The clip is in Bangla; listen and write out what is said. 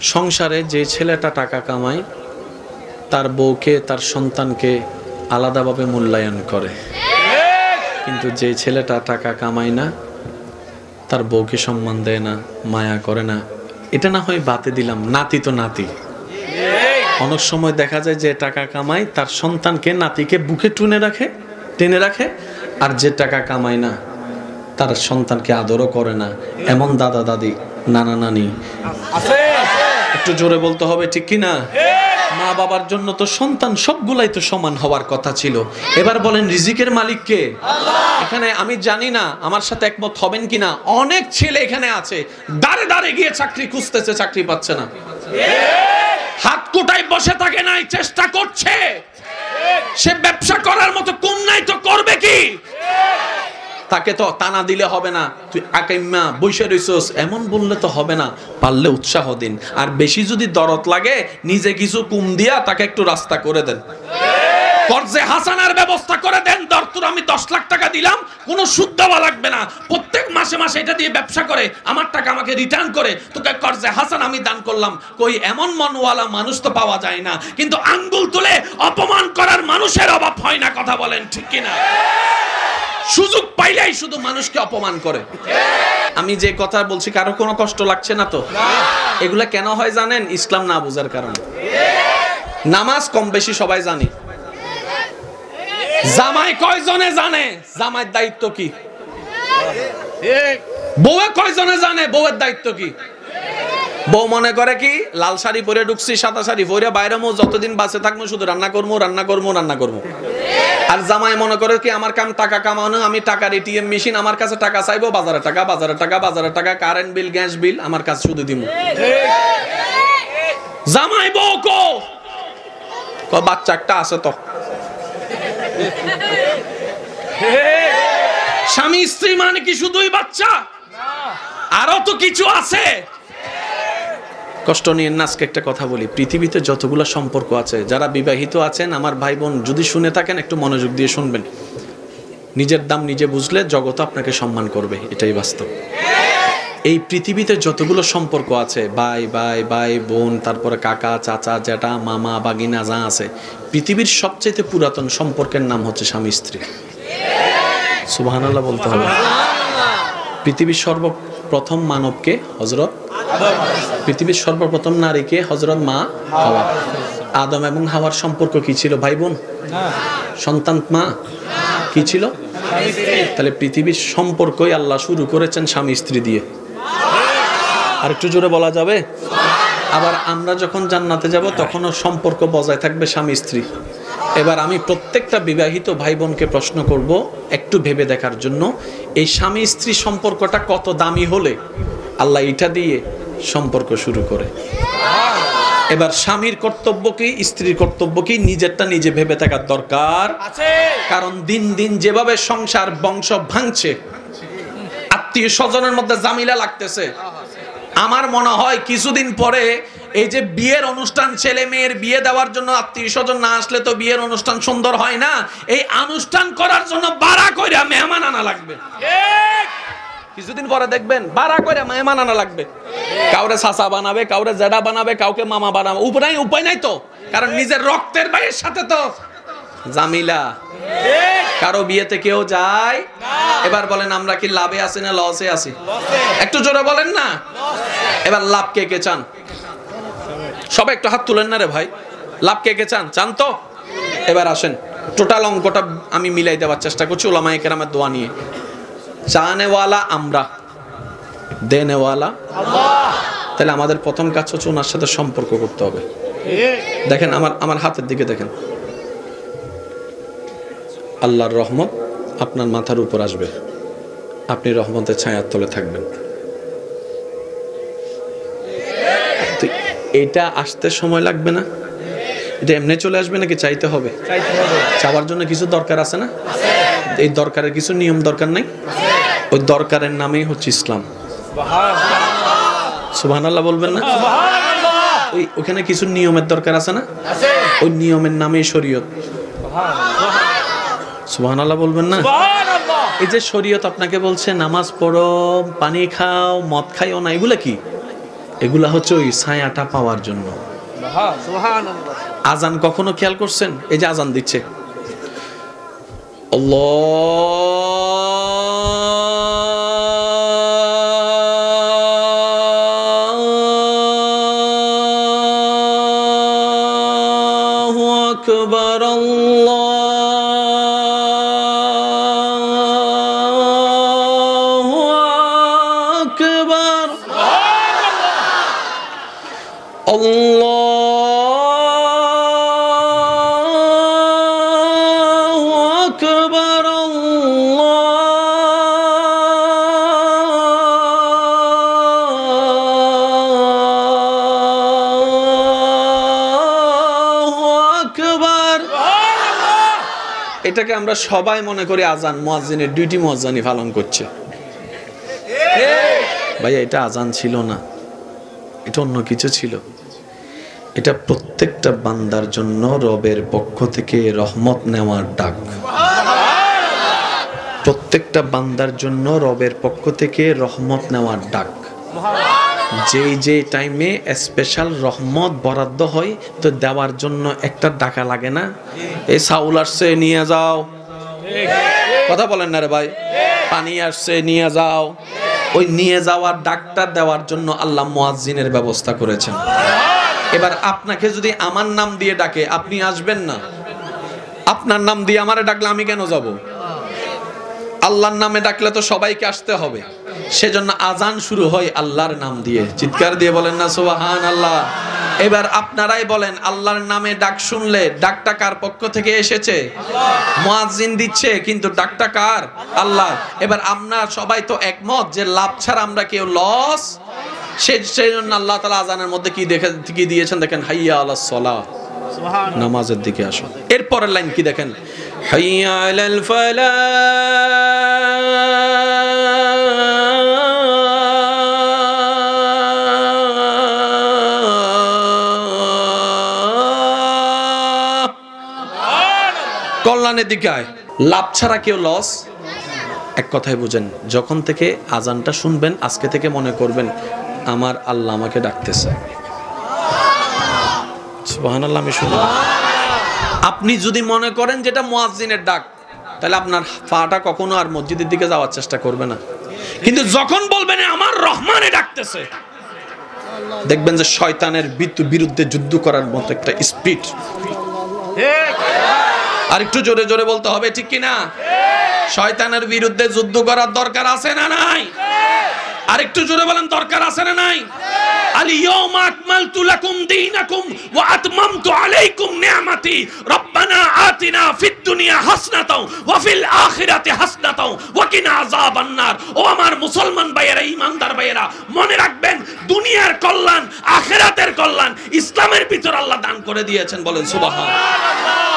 সংসারে যে ছেলেটা টাকা কামায় তার বউকে তার সন্তানকে আলাদাভাবে মূল্যায়ন করে, কিন্তু যে ছেলেটা টাকা কামায় না তার বউকে সম্মান দেয় না, মায়া করে না। এটা না হয় বাতে দিলাম, নাতি তো নাতি। অনেক সময় দেখা যায় যে টাকা কামায় তার সন্তানকে নাতিকে বুকে টেনে রাখে, আর যে টাকা কামায় না তার সন্তানকে আদরও করে না। এমন দাদা দাদি নানা নানি একটু জোরে বলতে হবে, ঠিক কি না? মা বাবার জন্য তো সন্তান সবগুলাই তো সমান হওয়ার কথা ছিল। এবার বলেন রিজিকের মালিক কে? এখানে আমি জানি না আমার সাথে একমত হবেন কিনা, অনেক ছেলে এখানে আছে দাঁড়ে দাঁড়ে গিয়ে চাকরি খুঁজতেছে, চাকরি পাচ্ছে না, হাত কোটায় বসে থাকে নাই, চেষ্টা করছে। সে ব্যবসা করার মতো কম নাই তো করবে কি? তাকে তো টানা দিলে হবে না, তুই আকাইম্মা বইসা রইছস এমন বললে তো হবে না। পারলে উৎসাহ দিন, আর বেশি যদি দরদ লাগে নিজে কিছু কম দিয়া তাকে একটু রাস্তা করে দেন, কর্জে হাসানার ব্যবস্থা করে দেন। দরতুর আমি 10 লাখ টাকা দিলাম, কোনো সুদ দেওয়া লাগবে না, প্রত্যেক মাসে মাসে এটা দিয়ে ব্যবসা করে আমার টাকা আমাকে রিটার্ন করে তোকে কর্জে হাসান আমি দান করলাম। কই এমন মনওয়ালা মানুষ তো পাওয়া যায় না, কিন্তু আঙ্গুল তুলে অপমান করার মানুষের অভাব হয় না। কথা বলেন ঠিক কিনা? সুযোগ পাইলেই শুধু মানুষকে অপমান করে। আমি যে কথা বলছি কারো কোনো কষ্ট লাগছে না তো? এগুলা কেন হয় জানেন? ইসলাম না বোঝার কারণে। নামাজ কম বেশি সবাই জানি, জামাই কয়জনে জানে জামাইয়ের দায়িত্ব কি? বউয়ে কয়জনে জানে বউয়ের দায়িত্ব কি? বউ মনে করে কি লাল শাড়ি পরে ঢুকছি, সাদা শাড়ি পরে বাইরে মো যতদিন বাঁচে থাকবো শুধু রান্না করবো। আর জামাই মনে করে কি আমার কাম টাকা কামানো, আমি টাকার এটিএম মেশিন, আমার কাছে টাকা চাইবো বাজারে টাকা, কারেন্ট বিল গ্যাস বিল আমার কাছে শুধু দিমু। জামাই বউ কো বাচ্চা একটা আছে তো। স্বামী স্ত্রী মানে কি শুধুই বাচ্চা? আরো তো কিছু আছে। কষ্ট নিয়ে না, আজকে একটা কথা বলি। পৃথিবীতে যতগুলো সম্পর্ক আছে, যারা বিবাহিত আছেন আমার ভাই বোন যদি শুনে থাকেন একটু মনোযোগ দিয়ে শুনবেন। নিজের দাম নিজে বুঝলে জগৎ আপনাকে সম্মান করবে, এটাই বাস্তব। এই পৃথিবীতে যতগুলো সম্পর্ক আছে, ভাই ভাই ভাই বোন, তারপরে কাকা চাচা জ্যাঠা মামা বাগিনা যা আছে, পৃথিবীর সবচেয়ে পুরাতন সম্পর্কের নাম হচ্ছে স্বামী স্ত্রী। সুবহানাল্লাহ বলতে হবে। পৃথিবীর সর্বপ্রথম মানবকে হযরত পৃথিবীর সর্বপ্রথম নারীকে হযরত মা হাওয়া। আদম এবং হাওয়ার সম্পর্ক কি ছিল? ভাই বোন, সন্তান, মা, কি ছিল? তাহলে পৃথিবীর সম্পর্কই আল্লাহ শুরু করেছেন স্বামী স্ত্রী দিয়ে। আর একটু জোরে বলা যাবে? আবার আমরা যখন জান্নাতে যাব তখনও সম্পর্ক বজায় থাকবে স্বামী স্ত্রী। এবার আমি প্রত্যেকটা বিবাহিত ভাই বোনকে প্রশ্ন করব একটু ভেবে দেখার জন্য, এই স্বামী স্ত্রী সম্পর্কটা কত দামি হলে আল্লাহ এটা দিয়ে সম্পর্ক শুরু করে। এবার স্বামীর কর্তব্য কি, স্ত্রীর কর্তব্য কি, নিজেরটা নিজে ভেবে থাকার দরকার আছে। কারণ দিন দিন যেভাবে সংসার বংশ ভাঙছে, আত্মীয় স্বজনের মধ্যে জামিলা লাগতেছে, আমার মনে হয় কিছুদিন পরে এই যে বিয়ের অনুষ্ঠান, ছেলে মেয়ের বিয়ে দেওয়ার জন্য আত্মীয় স্বজন না আসলে তো বিয়ের অনুষ্ঠান সুন্দর হয় না। এই অনুষ্ঠান করার জন্য বাড়া কইরা মেহমান আনা লাগবে। কিছুদিন পরে দেখবেন বাড়া কইরা মেহমান আনা লাগবে। কাউরে চাচা বানাবে, কাউরে জেঠা বানাবে, কাউকে মামা বানাবে। উপায় নাই তো, কারণ নিজের রক্তের ভাইয়ের সাথে তো জামিলা। কারো বিয়েতে কেউ যায়? এবার বলেন আমরা কি লাভে আছি না লসে আছি? একটু জোরে বলেন না। এবার লাভ কে কে চান? সবাই একটু হাত তুলেন না রে ভাই। লাভ কে কে চান? চান তো? এবার আসেন, টোটাল অঙ্কটা আমি মিলাই দেওয়ার চেষ্টা করছি ওলামায়ে কেরামের দোয়া নিয়ে। চানেওয়ালা আমরা, দেনেওয়ালা আল্লাহ। তাহলে আমাদের প্রথম কাজ হচ্ছে ওনার সাথে সম্পর্ক করতে হবে। দেখেন আমার হাতের দিকে দেখেন, আল্লাহর রহমত আপনার মাথার উপর আসবে, আপনি রহমতের ছায়ার তলে থাকবেন। তো এটা আসতে সময় লাগবে না, এটা এমনি চলে আসবে নাকি চাইতে হবে? চাওয়ার জন্য কিছু দরকার আছে না? এই দরকারের কিছু নিয়ম দরকার নাই? ওই দরকারের নামেই হচ্ছে ইসলাম। সুবহানাল্লাহ বলবেন না? ওখানে কিছু নিয়মের দরকার আছে না? ওই নিয়মের নামেই শরীয়ত। সুবহানাল্লাহ বলবেন না? এই যে শরীয়ত আপনাকে বলছে নামাজ পড়ো, পানি খাও, মদ খাইও না, এগুলা কি? এগুলা হচ্ছে ওই ছায়াটা পাওয়ার জন্য। আজান কখনো খেয়াল করছেন? এই যে আজান দিচ্ছে, আল্লাহু আকবার, আল্লাহু আকবার, আল্লাহু আকবার, আল্লাহু আকবার। এটাকে আমরা সবাই মনে করি আজান, মুয়াজ্জিনের ডিউটি মুয়াজ্জিনই পালন করছে। ভাইয়া এটা আজান ছিল না, এটা অন্য কিছু ছিল। এটা প্রত্যেকটা বান্দার জন্য রবের পক্ষ থেকে রহমত নেওয়ার ডাক। প্রত্যেকটা বান্দার জন্য রবের পক্ষ থেকে রহমত নেওয়ার ডাক। যেই যে টাইমে স্পেশাল রহমত বরাদ্দ হয়, তো দেওয়ার জন্য একটা ডাকা লাগে না? এই চাউল আসছে নিয়ে যাও, কথা বলেন না রে ভাই, পানি আসছে নিয়ে যাও। ওই নিয়ে যাওয়ার ডাকটা দেওয়ার জন্য আল্লাহ মুয়াজ্জিনের ব্যবস্থা করেছেন। এবার আপনাকে যদি আমার নাম দিয়ে ডাকে, আপনি আসবেন না? আপনার নাম দিয়ে আমারে ডাকলে আমি কেন যাব? আল্লাহর নামে ডাকলে তো সবাইকে আসতে হবে। সেজন্য আজান শুরু হয় আল্লাহর নাম দিয়ে। চিৎকার দিয়ে বলেন না সুবহানাল্লাহ। এবার আপনারাই বলেন, আল্লাহর নামে ডাক শুনলে ডাকটা কার পক্ষ থেকে এসেছে? মুয়াজ্জিন দিচ্ছে, কিন্তু ডাকটা কার? আল্লাহ। এবার আমরা সবাই তো একমত যে লাভ ছাড়া আমরা কেউ লস। সেই জন্য আল্লাহ তাআলা আজানের মধ্যে কি দিয়েছেন দেখেন, হাইয়া আলাস সালাহ, নামাজের দিকে আসো। এরপরের লাইন কি দেখেন, হাইয়া আলাল ফালাহ, কল্যাণের দিকে আয়। লাভ ছাড়া কেউ লস। এক কথায় বুঝেন, যখন থেকে আজানটা শুনবেন আজকে থেকে মনে করবেন আমার আল্লাহ আমাকে ডাকতেছে। সুবহানাল্লাহ। আমি শুনলাম। আপনি যদি মনে করেন যেটা মুয়াজ্জিনের ডাক, তাহলে আপনার পাটা কখনো আর মসজিদের দিকে যাওয়ার চেষ্টা করবে না। কিন্তু যখন বলবেন আমার রহমানে ডাকতেছে, দেখবেন যে শয়তানের বিরুদ্ধে যুদ্ধ করার মতো একটা স্পিড। আর একটু জোরে জোরে বলতে হবে, ঠিক কি না? শয়তানের বিরুদ্ধে যুদ্ধ করার দরকার আছে না নাই? আর একটু জোরে বলেন, দরকার আছে না নাই? আল-ইয়াওমা আকমালতু লাকুম দীনাকুম ওয়া আতমামতু আলাইকুম নি'মাতি রব্বানা আতিনা ফিদ দুনিয়া হাসনাতাও ওয়া ফিল আখিরাতি হাসনাতাও ওয়া কিনা আযাবান নার। ও আমার মুসলমান ভাইয়েরা, ঈমানদার ভাইয়েরা, মনে রাখবেন দুনিয়ার কল্যাণ, আখিরাতের কল্যাণ ইসলামের ভিতর আল্লাহ দান করে দিয়েছেন। বলেন সুবহানাল্লাহ।